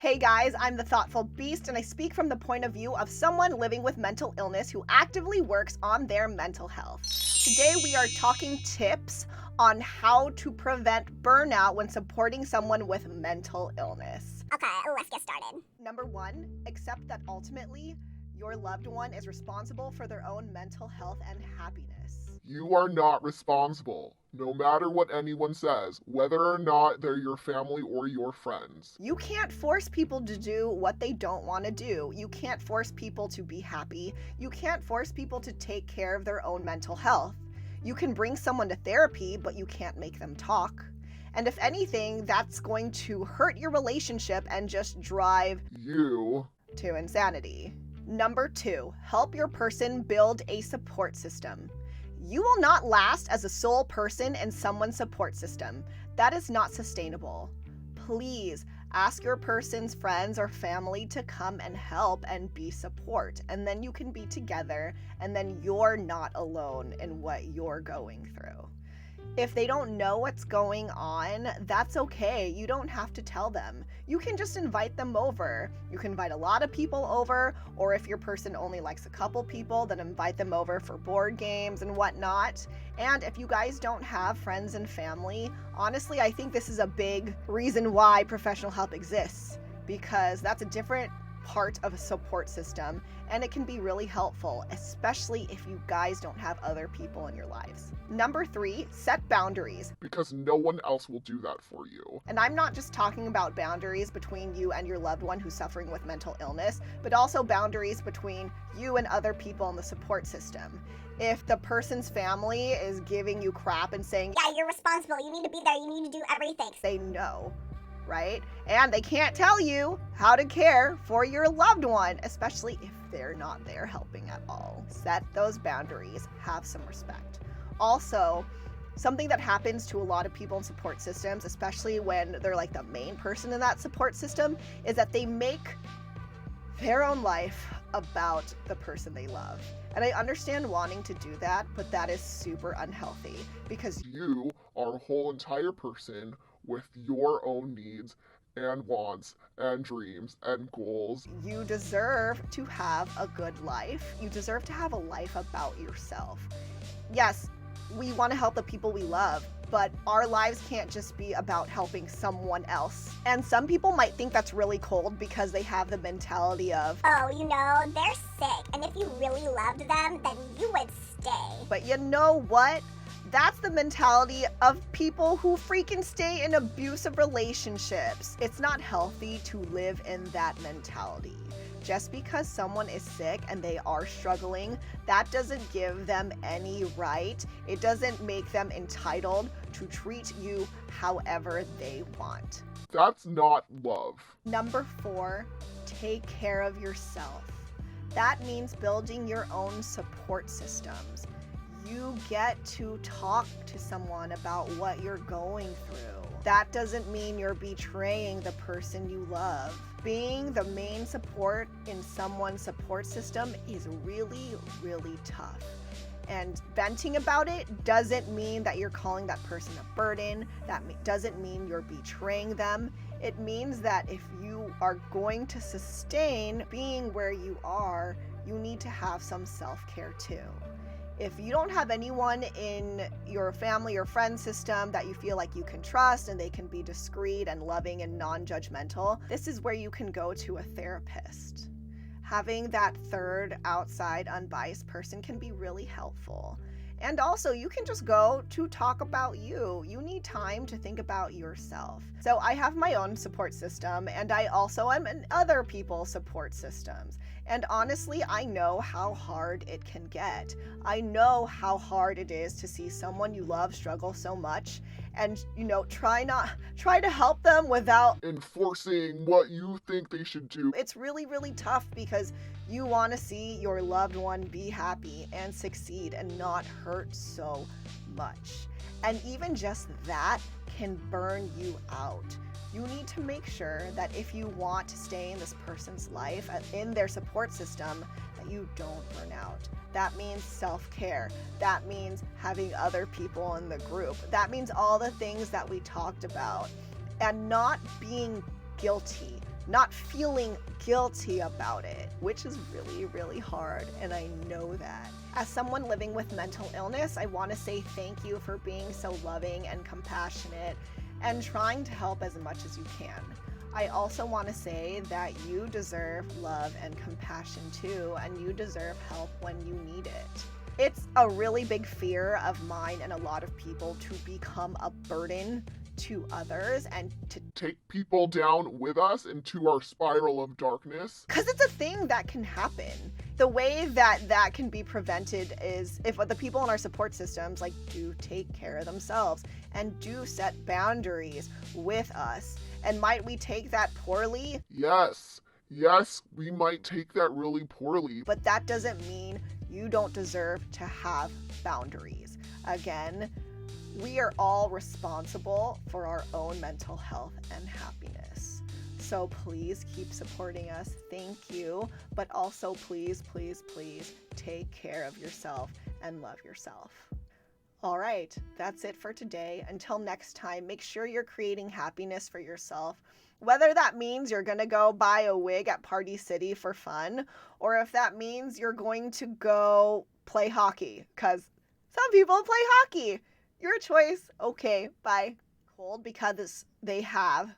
Hey guys, I'm the Thoughtful Beast, and I speak from the point of view of someone living with mental illness who actively works on their mental health. Today, we are talking tips on how to prevent burnout when supporting someone with mental illness. Okay, let's get started. Number one, accept that ultimately your loved one is responsible for their own mental health and happiness. You are not responsible, no matter what anyone says, whether or not they're your family or your friends. You can't force people to do what they don't want to do. You can't force people to be happy. You can't force people to take care of their own mental health. You can bring someone to therapy, but you can't make them talk. And if anything, that's going to hurt your relationship and just drive You to insanity. Number two, help your person build a support system. You will not last as a sole person in someone's support system. That is not sustainable. Please ask your person's friends or family to come and help and be support. And then you can be together, and then you're not alone in what you're going through. If they don't know what's going on, that's okay. You don't have to tell them. You can just invite them over. You can invite a lot of people over, or if your person only likes a couple people, then invite them over for board games and whatnot. And if you guys don't have friends and family, honestly, I think this is a big reason why professional help exists, because that's a different part of a support system, and it can be really helpful, especially if you guys don't have other people in your lives. Number three, set boundaries. because no one else will do that for you. And I'm not just talking about boundaries between you and your loved one who's suffering with mental illness, but also boundaries between you and other people in the support system. If the person's family is giving you crap and saying, Yeah, you're responsible. You need to be there. You need to do everything. say no, right? And they can't tell you how to care for your loved one, especially if they're not there helping at all. Set those boundaries, have some respect. Also, something that happens to a lot of people in support systems, especially when they're like the main person in that support system, is that they make their own life about the person they love. And I understand wanting to do that, but that is super unhealthy because You are a whole entire person with your own needs and wants and dreams and goals. you deserve to have a good life. You deserve to have a life about yourself. Yes, we want to help the people we love, but our lives can't just be about helping someone else. And some people might think that's really cold because they have the mentality of, Oh, they're sick. And if you really loved them, then you would stay. but you know what? That's the mentality of people who freaking stay in abusive relationships. It's not healthy to live in that mentality. Just because someone is sick and they are struggling, that doesn't give them any right. It doesn't make them entitled to treat you however they want. That's not love. Number four, take care of yourself. That means building your own support systems. You get to talk to someone about what you're going through. That doesn't mean you're betraying the person you love. Being the main support in someone's support system is really, really tough. And venting about it doesn't mean that you're calling that person a burden. That doesn't mean you're betraying them. It means that if you are going to sustain being where you are, you need to have some self-care too. If you don't have anyone in your family or friend system that you feel like you can trust and they can be discreet and loving and non-judgmental, this is where you can go to a therapist. Having that third outside unbiased person can be really helpful. And also, you can just go to talk about you. You need time to think about yourself. So I have my own support system, and I also am in other people's support systems. And honestly, I know how hard it can get. I know how hard it is to see someone you love struggle so much and, try to help them without Enforcing what you think they should do. it's really, really tough because you want to see your loved one be happy and succeed and not hurt so much. And even just that can burn you out. You need to make sure that if you want to stay in this person's life, in their support system, that you don't burn out. That means self-care. That means having other people in the group. That means all the things that we talked about. And not being guilty not feeling guilty about it, which is really, really hard, and I know that. As someone living with mental illness, I want to say thank you for being so loving and compassionate and trying to help as much as you can. I also want to say that you deserve love and compassion too, and you deserve help when you need it. It's a really big fear of mine and a lot of people to become a burden to others and to Take people down with us into our spiral of darkness. because it's a thing that can happen. The way that can be prevented is if the people in our support systems do take care of themselves and do set boundaries with us. And might we take that poorly? Yes, we might take that really poorly. But that doesn't mean you don't deserve to have boundaries. Again, we are all responsible for our own mental health and happiness. So please keep supporting us. Thank you. But also please, please, please take care of yourself and love yourself. All right, that's it for today. Until next time, make sure you're creating happiness for yourself. Whether that means you're going to go buy a wig at Party City for fun, or if that means you're going to go play hockey, because some people play hockey. Your choice. Okay, bye. Cold because they have